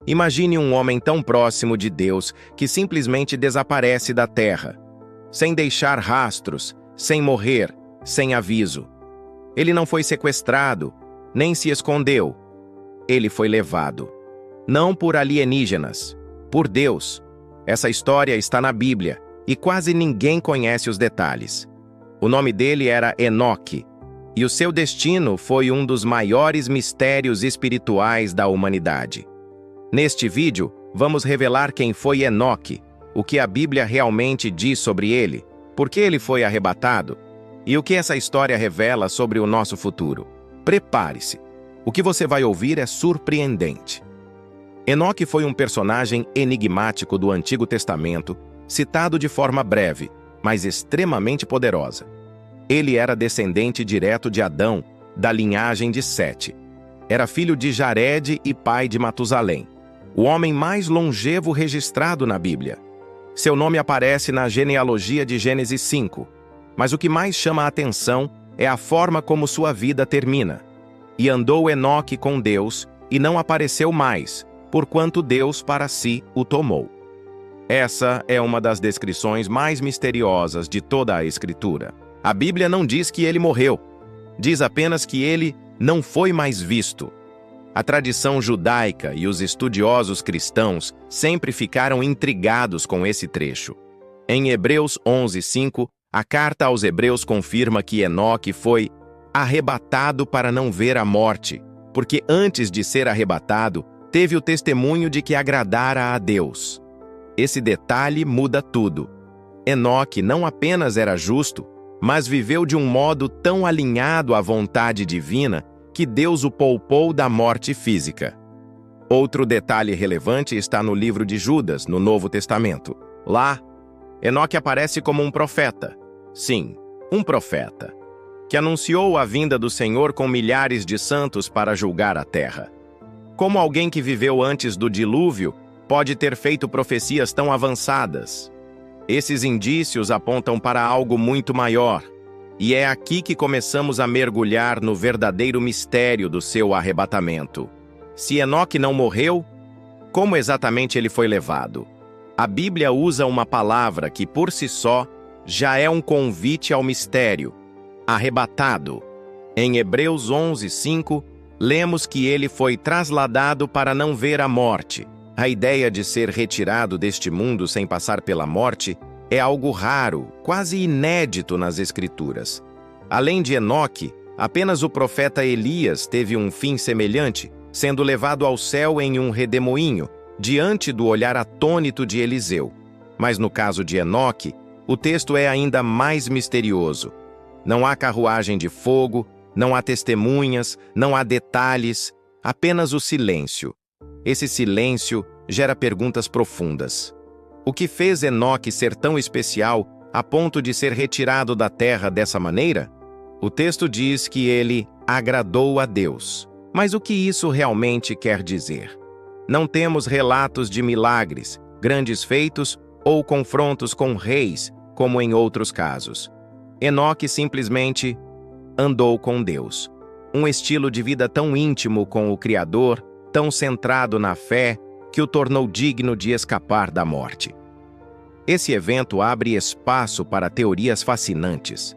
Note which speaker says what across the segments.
Speaker 1: Imagine um homem tão próximo de Deus que simplesmente desaparece da terra, sem deixar rastros, sem morrer, sem aviso. Ele não foi sequestrado, nem se escondeu. Ele foi levado. Não por alienígenas, por Deus. Essa história está na Bíblia e quase ninguém conhece os detalhes. O nome dele era Enoque, e o seu destino foi um dos maiores mistérios espirituais da humanidade. Neste vídeo, vamos revelar quem foi Enoque, o que a Bíblia realmente diz sobre ele, por que ele foi arrebatado e o que essa história revela sobre o nosso futuro. Prepare-se. O que você vai ouvir é surpreendente. Enoque foi um personagem enigmático do Antigo Testamento, citado de forma breve, mas extremamente poderosa. Ele era descendente direto de Adão, da linhagem de Sete. Era filho de Jared e pai de Matusalém, o homem mais longevo registrado na Bíblia. Seu nome aparece na genealogia de Gênesis 5, mas o que mais chama a atenção é a forma como sua vida termina. E andou Enoque com Deus, e não apareceu mais, porquanto Deus para si o tomou. Essa é uma das descrições mais misteriosas de toda a Escritura. A Bíblia não diz que ele morreu, diz apenas que ele não foi mais visto. A tradição judaica e os estudiosos cristãos sempre ficaram intrigados com esse trecho. Em Hebreus 11:5, a carta aos Hebreus confirma que Enoque foi arrebatado para não ver a morte, porque antes de ser arrebatado, teve o testemunho de que agradara a Deus. Esse detalhe muda tudo. Enoque não apenas era justo, mas viveu de um modo tão alinhado à vontade divina que Deus o poupou da morte física. Outro detalhe relevante está no livro de Judas, no Novo Testamento. Lá, Enoque aparece como um profeta. Sim, um profeta, que anunciou a vinda do Senhor com milhares de santos para julgar a terra. Como alguém que viveu antes do dilúvio pode ter feito profecias tão avançadas? Esses indícios apontam para algo muito maior, e é aqui que começamos a mergulhar no verdadeiro mistério do seu arrebatamento. Se Enoque não morreu, como exatamente ele foi levado? A Bíblia usa uma palavra que, por si só, já é um convite ao mistério: arrebatado. Em Hebreus 11:5, lemos que ele foi trasladado para não ver a morte. A ideia de ser retirado deste mundo sem passar pela morte é algo raro, quase inédito nas Escrituras. Além de Enoque, apenas o profeta Elias teve um fim semelhante, sendo levado ao céu em um redemoinho, diante do olhar atônito de Eliseu. Mas no caso de Enoque, o texto é ainda mais misterioso. Não há carruagem de fogo, não há testemunhas, não há detalhes, apenas o silêncio. Esse silêncio gera perguntas profundas. O que fez Enoque ser tão especial a ponto de ser retirado da terra dessa maneira? O texto diz que ele agradou a Deus. Mas o que isso realmente quer dizer? Não temos relatos de milagres, grandes feitos ou confrontos com reis, como em outros casos. Enoque simplesmente andou com Deus. Um estilo de vida tão íntimo com o Criador, tão centrado na fé, que o tornou digno de escapar da morte. Esse evento abre espaço para teorias fascinantes.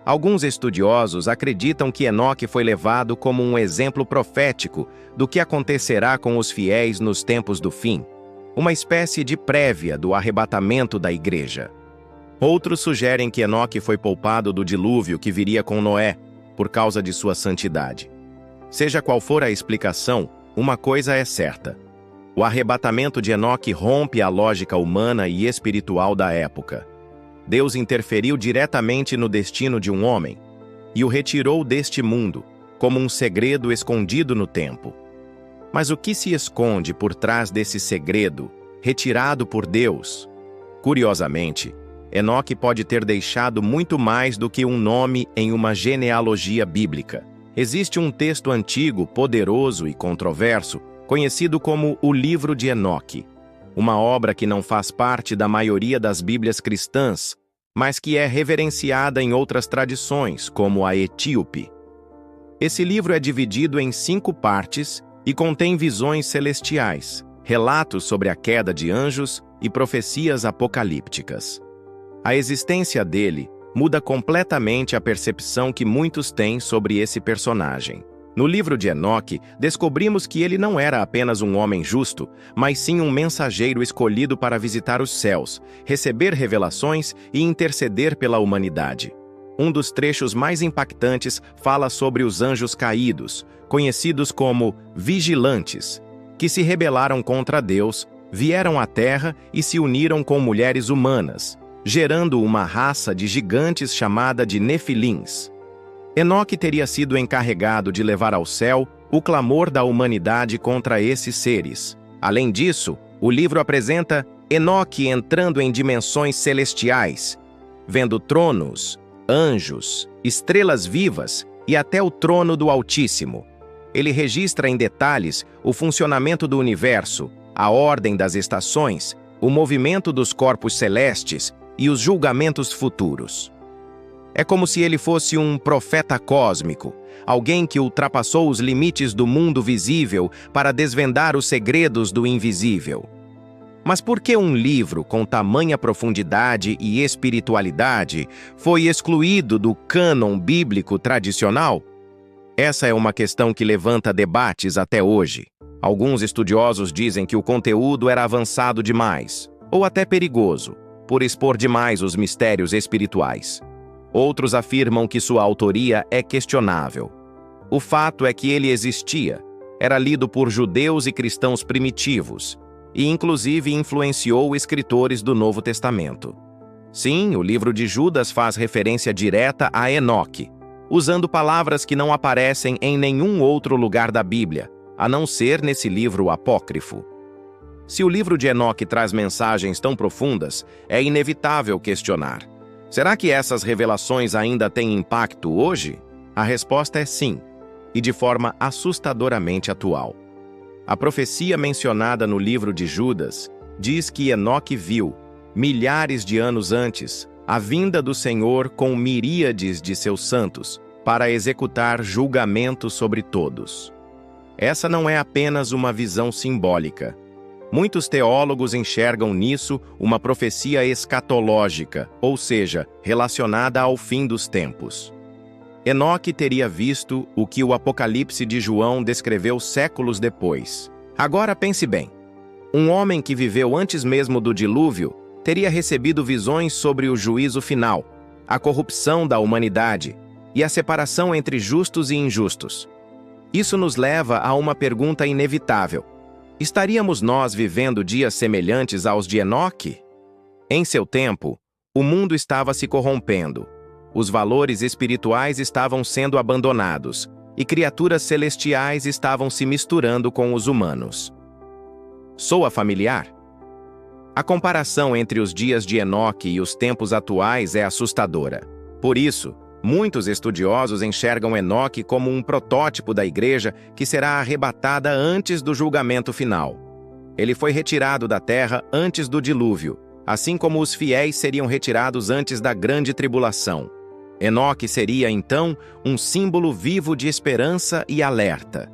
Speaker 1: Alguns estudiosos acreditam que Enoque foi levado como um exemplo profético do que acontecerá com os fiéis nos tempos do fim, uma espécie de prévia do arrebatamento da igreja. Outros sugerem que Enoque foi poupado do dilúvio que viria com Noé, por causa de sua santidade. Seja qual for a explicação, uma coisa é certa: o arrebatamento de Enoque rompe a lógica humana e espiritual da época. Deus interferiu diretamente no destino de um homem e o retirou deste mundo, como um segredo escondido no tempo. Mas o que se esconde por trás desse segredo, retirado por Deus? Curiosamente, Enoque pode ter deixado muito mais do que um nome em uma genealogia bíblica. Existe um texto antigo, poderoso e controverso, conhecido como o Livro de Enoque, uma obra que não faz parte da maioria das Bíblias cristãs, mas que é reverenciada em outras tradições, como a etíope. Esse livro é dividido em 5 partes e contém visões celestiais, relatos sobre a queda de anjos e profecias apocalípticas. A existência dele muda completamente a percepção que muitos têm sobre esse personagem. No livro de Enoque, descobrimos que ele não era apenas um homem justo, mas sim um mensageiro escolhido para visitar os céus, receber revelações e interceder pela humanidade. Um dos trechos mais impactantes fala sobre os anjos caídos, conhecidos como vigilantes, que se rebelaram contra Deus, vieram à terra e se uniram com mulheres humanas, gerando uma raça de gigantes chamada de Nefilins. Enoque teria sido encarregado de levar ao céu o clamor da humanidade contra esses seres. Além disso, o livro apresenta Enoque entrando em dimensões celestiais, vendo tronos, anjos, estrelas vivas e até o trono do Altíssimo. Ele registra em detalhes o funcionamento do universo, a ordem das estações, o movimento dos corpos celestes e os julgamentos futuros. É como se ele fosse um profeta cósmico, alguém que ultrapassou os limites do mundo visível para desvendar os segredos do invisível. Mas por que um livro com tamanha profundidade e espiritualidade foi excluído do cânon bíblico tradicional? Essa é uma questão que levanta debates até hoje. Alguns estudiosos dizem que o conteúdo era avançado demais, ou até perigoso, por expor demais os mistérios espirituais. Outros afirmam que sua autoria é questionável. O fato é que ele existia, era lido por judeus e cristãos primitivos, e inclusive influenciou escritores do Novo Testamento. Sim, o livro de Judas faz referência direta a Enoque, usando palavras que não aparecem em nenhum outro lugar da Bíblia, a não ser nesse livro apócrifo. Se o livro de Enoque traz mensagens tão profundas, é inevitável questionar: será que essas revelações ainda têm impacto hoje? A resposta é sim, e de forma assustadoramente atual. A profecia mencionada no livro de Judas diz que Enoque viu, milhares de anos antes, a vinda do Senhor com miríades de seus santos para executar julgamento sobre todos. Essa não é apenas uma visão simbólica. Muitos teólogos enxergam nisso uma profecia escatológica, ou seja, relacionada ao fim dos tempos. Enoque teria visto o que o Apocalipse de João descreveu séculos depois. Agora pense bem. Um homem que viveu antes mesmo do dilúvio teria recebido visões sobre o juízo final, a corrupção da humanidade e a separação entre justos e injustos. Isso nos leva a uma pergunta inevitável. Estaríamos nós vivendo dias semelhantes aos de Enoque? Em seu tempo, o mundo estava se corrompendo, os valores espirituais estavam sendo abandonados e criaturas celestiais estavam se misturando com os humanos. Soa familiar? A comparação entre os dias de Enoque e os tempos atuais é assustadora. Por isso, muitos estudiosos enxergam Enoque como um protótipo da igreja que será arrebatada antes do julgamento final. Ele foi retirado da terra antes do dilúvio, assim como os fiéis seriam retirados antes da grande tribulação. Enoque seria, então, um símbolo vivo de esperança e alerta.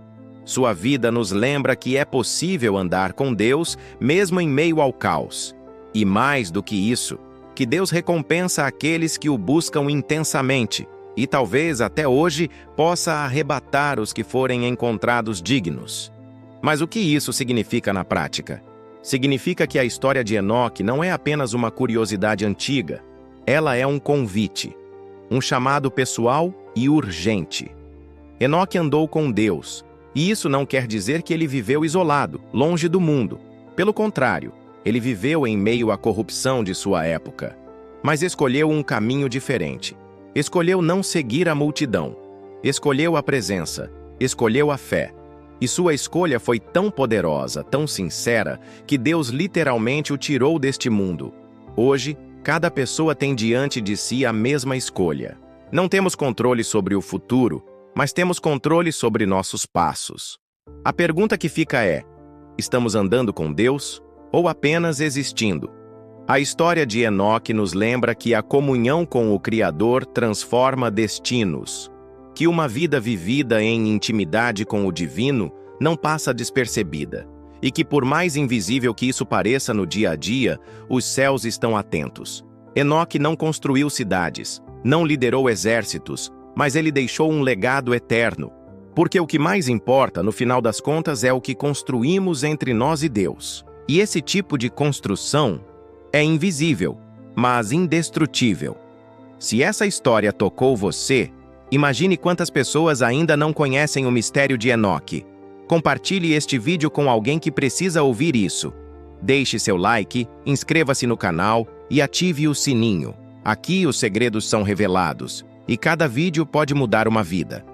Speaker 1: Sua vida nos lembra que é possível andar com Deus mesmo em meio ao caos. E mais do que isso, que Deus recompensa aqueles que o buscam intensamente e talvez até hoje possa arrebatar os que forem encontrados dignos. Mas o que isso significa na prática? Significa que a história de Enoque não é apenas uma curiosidade antiga, ela é um convite, um chamado pessoal e urgente. Enoque andou com Deus, e isso não quer dizer que ele viveu isolado, longe do mundo. Pelo contrário, ele viveu em meio à corrupção de sua época, mas escolheu um caminho diferente. Escolheu não seguir a multidão. Escolheu a presença. Escolheu a fé. E sua escolha foi tão poderosa, tão sincera, que Deus literalmente o tirou deste mundo. Hoje, cada pessoa tem diante de si a mesma escolha. Não temos controle sobre o futuro, mas temos controle sobre nossos passos. A pergunta que fica é: estamos andando com Deus ou apenas existindo? A história de Enoque nos lembra que a comunhão com o Criador transforma destinos, que uma vida vivida em intimidade com o divino não passa despercebida, e que, por mais invisível que isso pareça no dia a dia, os céus estão atentos. Enoque não construiu cidades, não liderou exércitos, mas ele deixou um legado eterno. Porque o que mais importa, no final das contas, é o que construímos entre nós e Deus. E esse tipo de construção é invisível, mas indestrutível. Se essa história tocou você, imagine quantas pessoas ainda não conhecem o mistério de Enoque. Compartilhe este vídeo com alguém que precisa ouvir isso. Deixe seu like, inscreva-se no canal e ative o sininho. Aqui os segredos são revelados, e cada vídeo pode mudar uma vida.